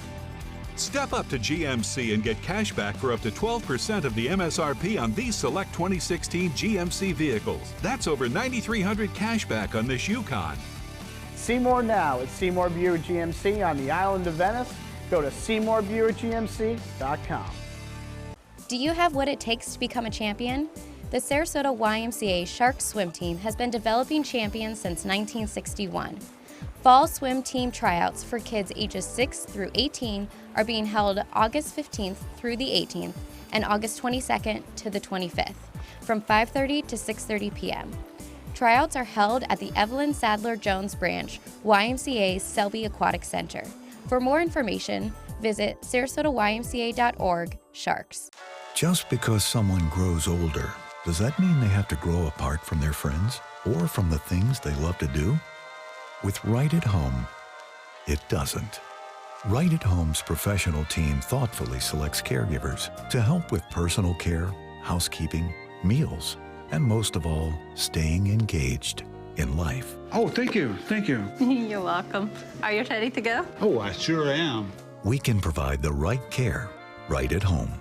Step up to GMC and get cash back for up to 12% of the MSRP on these select 2016 GMC vehicles. That's over $9,300 cash back on this Yukon. Seymour now at Seymour Buick GMC on the island of Venice. Go to SeymourBuickGMC.com. Do you have what it takes to become a champion? The Sarasota YMCA Shark Swim Team has been developing champions since 1961. Fall swim team tryouts for kids ages 6 through 18 are being held August 15th through the 18th and August 22nd to the 25th from 5:30 to 6:30 p.m. Tryouts are held at the Evelyn Sadler Jones branch, YMCA's Selby Aquatic Center. For more information, visit sarasotaymca.org/sharks. Just because someone grows older, does that mean they have to grow apart from their friends or from the things they love to do? With Right at Home, it doesn't. Right at Home's professional team thoughtfully selects caregivers to help with personal care, housekeeping, meals, and most of all, staying engaged in life. Oh, thank you, thank you. You're welcome. Are you ready to go? Oh, I sure am. We can provide the right care right at home.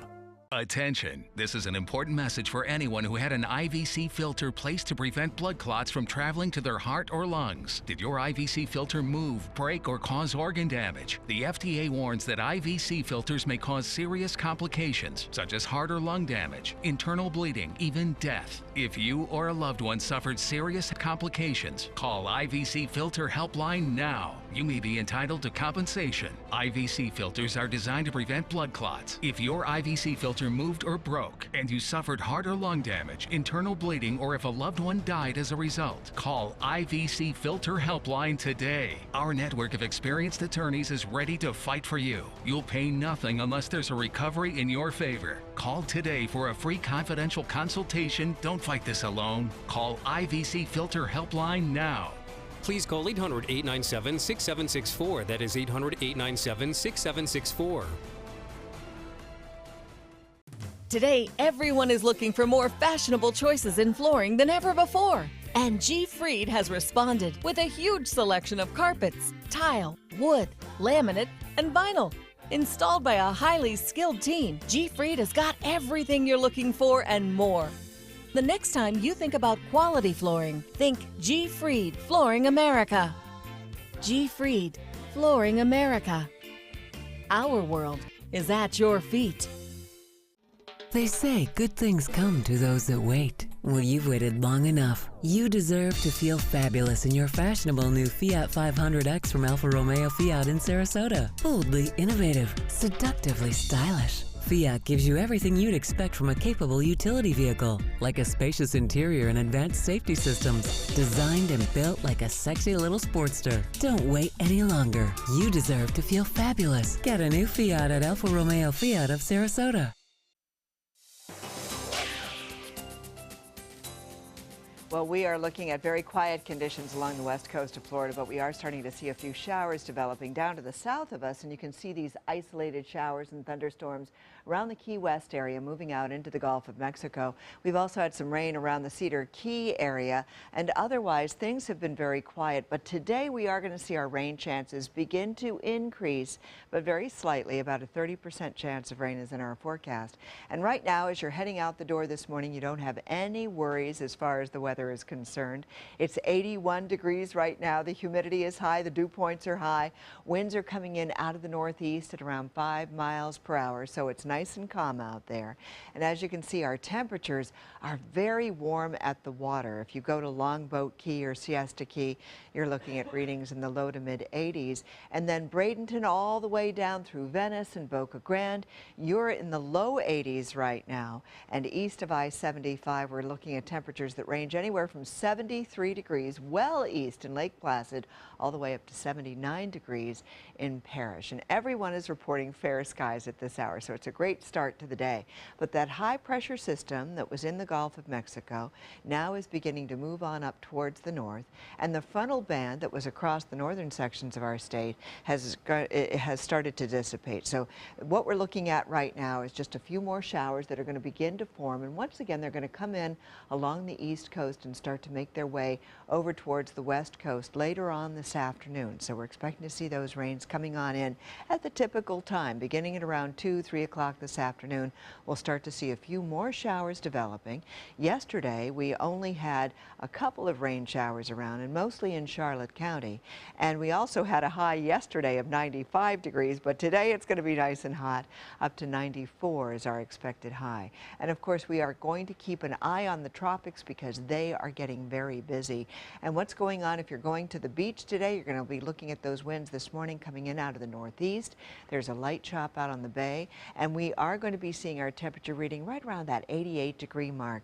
Attention, this is an important message for anyone who had an IVC filter placed to prevent blood clots from traveling to their heart or lungs. Did your IVC filter move, break, or cause organ damage? The FDA warns that IVC filters may cause serious complications, such as heart or lung damage, internal bleeding, even death. If you or a loved one suffered serious complications, call IVC Filter Helpline now. You may be entitled to compensation. IVC filters are designed to prevent blood clots. If your IVC filter moved or broke and you suffered heart or lung damage, internal bleeding, or if a loved one died as a result, call IVC Filter Helpline today. Our network of experienced attorneys is ready to fight for you. You'll pay nothing unless there's a recovery in your favor. Call today for a free confidential consultation. Don't fight this alone. Call IVC Filter Helpline now. Please call 800-897-6764. That is 800-897-6764. Today, everyone is looking for more fashionable choices in flooring than ever before. And G. Fried has responded with a huge selection of carpets, tile, wood, laminate, and vinyl. Installed by a highly skilled team, G-Freed has got everything you're looking for and more. The next time you think about quality flooring, think G-Freed Flooring America. G-Freed Flooring America. Our world is at your feet. They say good things come to those that wait. Well, you've waited long enough. You deserve to feel fabulous in your fashionable new Fiat 500X from Alfa Romeo Fiat in Sarasota. Boldly innovative, seductively stylish. Fiat gives you everything you'd expect from a capable utility vehicle, like a spacious interior and advanced safety systems, designed and built like a sexy little sportster. Don't wait any longer. You deserve to feel fabulous. Get a new Fiat at Alfa Romeo Fiat of Sarasota. Well, we are looking at very quiet conditions along the west coast of Florida, but we are starting to see a few showers developing down to the south of us, and you can see these isolated showers and thunderstorms around the Key West area moving out into the Gulf of Mexico. We've also had some rain around the Cedar Key area, and otherwise things have been very quiet. But today we are going to see our rain chances begin to increase, but very slightly. About a 30% chance of rain is in our forecast. And right now, as you're heading out the door this morning, you don't have any worries as far as the weather is concerned. It's 81 degrees right now. The humidity is high. The dew points are high. Winds are coming in out of the northeast at around 5 miles per hour, so it's nice and calm out there. And as you can see, our temperatures are very warm at the water. If you go to Longboat Key or Siesta Key, you're looking at readings in the low to mid 80s. And then Bradenton all the way down through Venice and Boca Grande, you're in the low 80s right now. And east of I-75, we're looking at temperatures that range anywhere from 73 degrees well east in Lake Placid all the way up to 79 degrees in Parrish. And everyone is reporting fair skies at this hour, so it's a great start to the day. But that high pressure system that was in the Gulf of Mexico now is beginning to move on up towards the north, and the frontal band that was across the northern sections of our state has started to dissipate. So what we're looking at right now is just a few more showers that are going to begin to form, and once again they're going to come in along the east coast and start to make their way over towards the west coast later on this afternoon. So we're expecting to see those rains coming on in at the typical time, beginning at around 2, 3 o'clock this afternoon. We'll start to see a few more showers developing. Yesterday we only had a couple of rain showers around, and mostly in Charlotte County. And we also had a high yesterday of 95 degrees, but today it's going to be nice and hot. Up to 94 is our expected high. And of course we are going to keep an eye on the tropics because they are getting very busy. And what's going on if you're going to the beach today, you're going to be looking at those winds this morning coming in out of the northeast. There's a light chop out on the bay, and we are going to be seeing our temperature reading right around that 88-degree mark.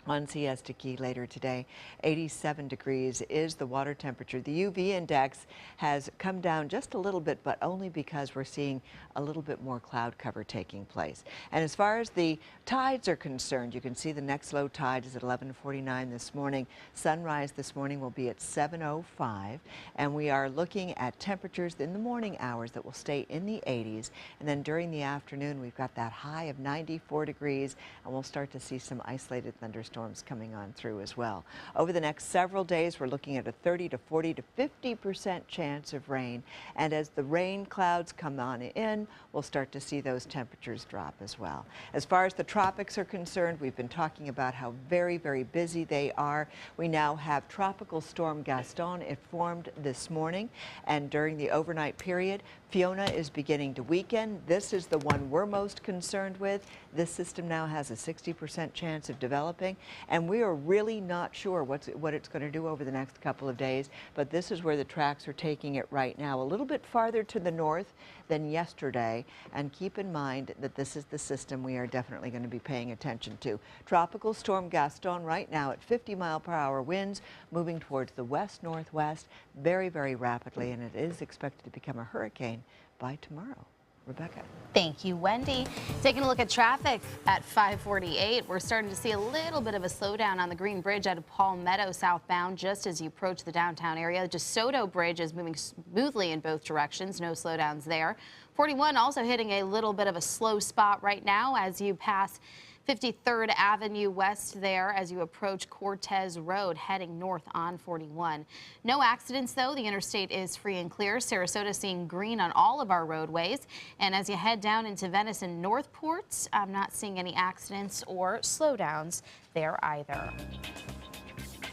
On Siesta Key later today, 87 degrees is the water temperature. The UV index has come down just a little bit, but only because we're seeing a little bit more cloud cover taking place. And as far as the tides are concerned, you can see the next low tide is at 11:49 this morning. Sunrise this morning will be at 7:05, and we are looking at temperatures in the morning hours that will stay in the 80s. And then during the afternoon, we've got that high of 94 degrees, and we'll start to see some isolated thunderstorms coming on through as well. Over the next several days, we're looking at a 30 to 40 to 50% chance of rain. And as the rain clouds come on in, we'll start to see those temperatures drop as well. As far as the tropics are concerned, we've been talking about how very, very busy they are. We now have Tropical Storm Gaston. It formed this morning, and during the overnight period, Fiona is beginning to weaken. This is the one we're most concerned with. This system now has a 60% chance of developing, and we are really not sure what it's going to do over the next couple of days, but this is where the tracks are taking it right now, a little bit farther to the north than yesterday. And keep in mind that this is the system we are definitely going to be paying attention to. Tropical Storm Gaston right now at 50-mile-per-hour winds, moving towards the west-northwest very, very rapidly, and it is expected to become a hurricane by tomorrow. Rebecca. Thank you, Wendy. Taking a look at traffic at 548, we're starting to see a little bit of a slowdown on the Green Bridge out of Palmetto southbound just as you approach the downtown area. The DeSoto Bridge is moving smoothly in both directions, no slowdowns there. 41 also hitting a little bit of a slow spot right now as you pass 53rd Avenue West there as you approach Cortez Road heading north on 41. No accidents though. The interstate is free and clear. Sarasota seeing green on all of our roadways. And as you head down into Venice and Northport, I'm not seeing any accidents or slowdowns there either.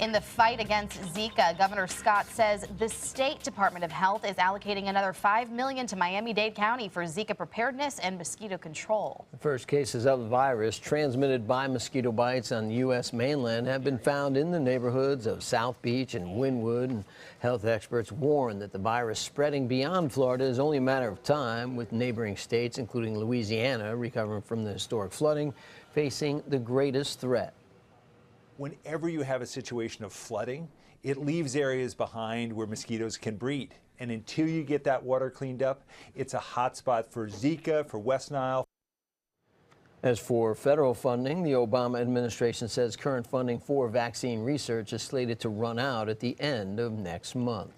In the fight against Zika, Governor Scott says the State Department of Health is allocating another $5 million to Miami-Dade County for Zika preparedness and mosquito control. The first cases of the virus transmitted by mosquito bites on the U.S. mainland have been found in the neighborhoods of South Beach and Wynwood, and health experts warn that the virus spreading beyond Florida is only a matter of time, with neighboring states, including Louisiana, recovering from the historic flooding, facing the greatest threat. Whenever you have a situation of flooding, it leaves areas behind where mosquitoes can breed. And until you get that water cleaned up, it's a hot spot for Zika, for West Nile. As for federal funding, the Obama administration says current funding for vaccine research is slated to run out at the end of next month.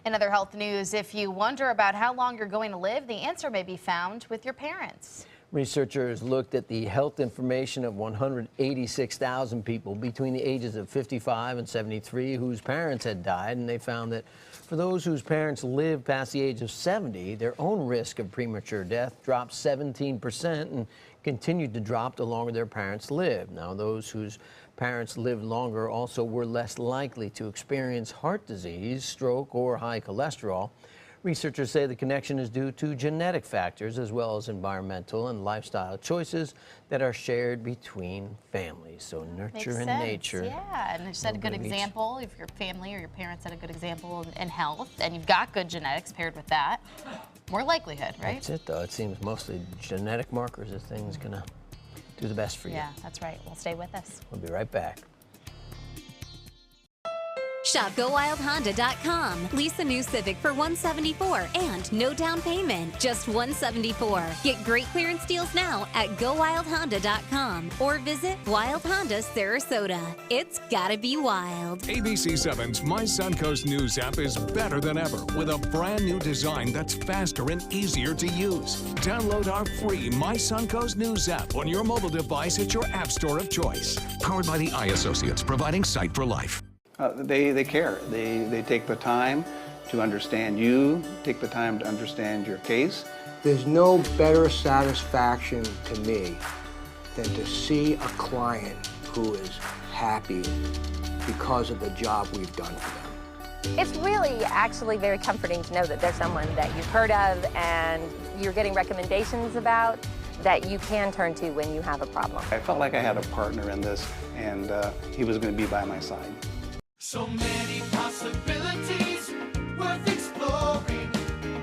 In other health news, if you wonder about how long you're going to live, the answer may be found with your parents. Researchers looked at the health information of 186,000 people between the ages of 55 and 73 whose parents had died, and they found that for those whose parents lived past the age of 70, their own risk of premature death dropped 17% and continued to drop the longer their parents lived. Now, those whose parents lived longer also were less likely to experience heart disease, stroke, or high cholesterol. Researchers say the connection is due to genetic factors as well as environmental and lifestyle choices that are shared between families. So nurture and nature. Yeah, and you set a good example. If your family or your parents set a good example in health, and you've got good genetics paired with that, more likelihood, right? That's it, though. It seems mostly genetic markers are things gonna do the best for you. Yeah, that's right. Well, stay with us. We'll be right back. Shop GoWildHonda.com. Lease a new Civic for $174 and no down payment, just $174. Get great clearance deals now at GoWildHonda.com or visit Wild Honda Sarasota. It's gotta be wild. ABC7's My Suncoast News app is better than ever with a brand new design that's faster and easier to use. Download our free My Suncoast News app on your mobile device at your app store of choice. Powered by the Eye Associates, providing sight for life. They care. They take the time to understand you, take the time to understand your case. There's no better satisfaction to me than to see a client who is happy because of the job we've done for them. It's really actually very comforting to know that there's someone that you've heard of and you're getting recommendations about that you can turn to when you have a problem. I felt like I had a partner in this, and he was going to be by my side. So many possibilities worth exploring.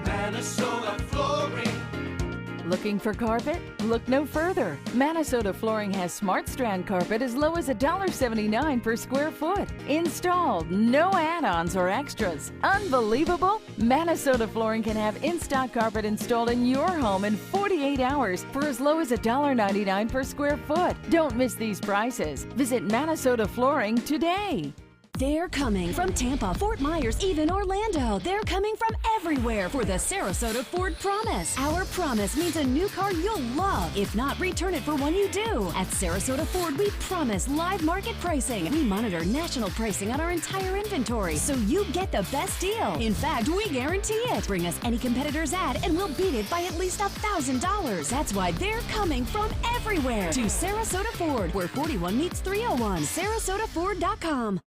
Minnesota Flooring. Looking for carpet? Look no further. Minnesota Flooring has Smart Strand carpet as low as $1.79 per square foot. Installed, no add-ons or extras. Unbelievable? Minnesota Flooring can have in-stock carpet installed in your home in 48 hours for as low as $1.99 per square foot. Don't miss these prices. Visit Minnesota Flooring today. They're coming from Tampa, Fort Myers, even Orlando. They're coming from everywhere for the Sarasota Ford Promise. Our promise means a new car you'll love. If not, return it for one you do. At Sarasota Ford, we promise live market pricing. We monitor national pricing on our entire inventory, so you get the best deal. In fact, we guarantee it. Bring us any competitor's ad, and we'll beat it by at least $1,000. That's why they're coming from everywhere to Sarasota Ford, where 41 meets 301. SarasotaFord.com.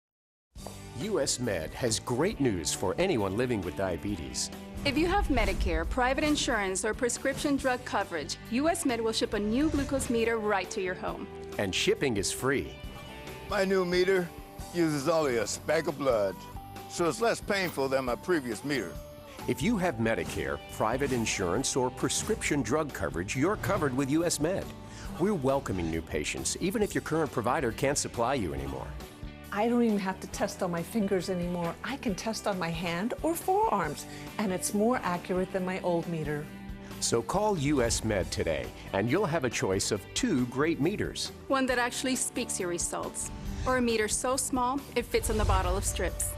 US Med has great news for anyone living with diabetes. If you have Medicare, private insurance, or prescription drug coverage, US Med will ship a new glucose meter right to your home. And shipping is free. My new meter uses only a speck of blood, so it's less painful than my previous meter. If you have Medicare, private insurance, or prescription drug coverage, you're covered with US Med. We're welcoming new patients, even if your current provider can't supply you anymore. I don't even have to test on my fingers anymore. I can test on my hand or forearms, and it's more accurate than my old meter. So call US Med today, and you'll have a choice of 2 great meters. One that actually speaks your results, or a meter so small it fits on the bottle of strips.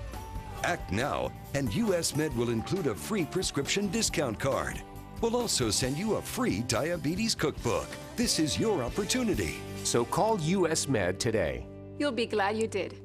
Act now, and US Med will include a free prescription discount card. We'll also send you a free diabetes cookbook. This is your opportunity. So call US Med today. You'll be glad you did.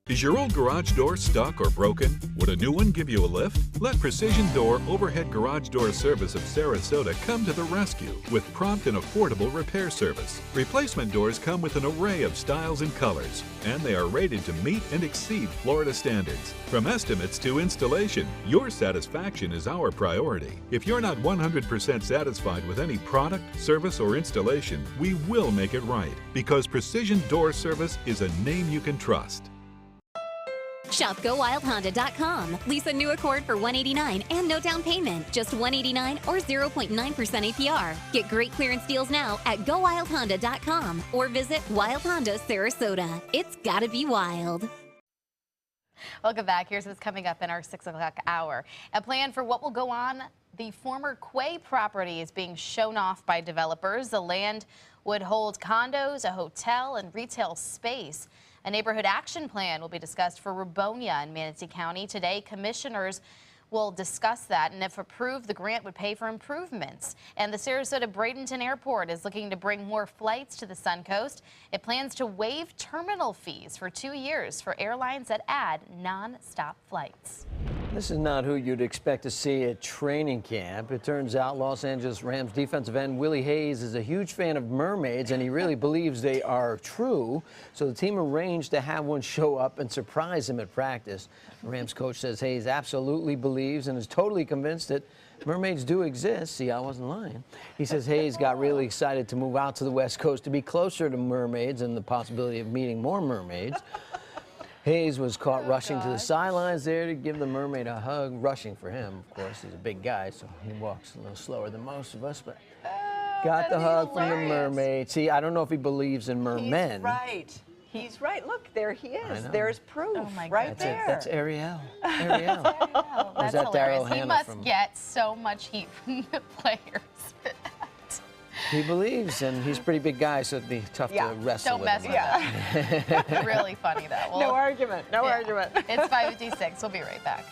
Is your old garage door stuck or broken? Would a new one give you a lift? Let Precision Door Overhead Garage Door Service of Sarasota come to the rescue with prompt and affordable repair service. Replacement doors come with an array of styles and colors, and they are rated to meet and exceed Florida standards. From estimates to installation, your satisfaction is our priority. If you're not 100% satisfied with any product, service, or installation, we will make it right, because Precision Door Service is a name you can trust. Shop GoWildHonda.com. Lease a new Accord for $189 and no down payment. Just $189 or 0.9% APR. Get great clearance deals now at GoWildHonda.com or visit Wild Honda Sarasota. It's gotta be wild. Welcome back. Here's what's coming up in our 6 o'clock hour. A plan for what will go on the former Quay property is being shown off by developers. The land would hold condos, a hotel, and retail space. A neighborhood action plan will be discussed for Rubonia in Manatee County. Today, commissioners will discuss that, and if approved, the grant would pay for improvements. And the Sarasota Bradenton Airport is looking to bring more flights to the Suncoast. It plans to waive terminal fees for 2 years for airlines that add non-stop flights. This is not who you'd expect to see at training camp. It turns out Los Angeles Rams defensive end Willie Hayes is a huge fan of mermaids, and he really believes they are true. So the team arranged to have one show up and surprise him at practice. The Rams coach says Hayes absolutely believes and is totally convinced that mermaids do exist. See, I wasn't lying. He says Hayes got really excited to move out to the West Coast to be closer to mermaids and the possibility of meeting more mermaids. Hayes was caught rushing to the sidelines there to give the mermaid a hug. Rushing for him, of course. He's a big guy, so he walks a little slower than most of us, but got the hug from the mermaid. See, I don't know if he believes in mermen. He's right. He's right. Look, there he is. There's proof right there. That's Ariel. Ariel. That's that hilarious. He Hannah must get so much heat from the players. He believes, and he's a pretty big guy, so it'd be tough to wrestle with him. Don't mess with him. Really funny, though. No argument. No argument. It's 5:56. We'll be right back.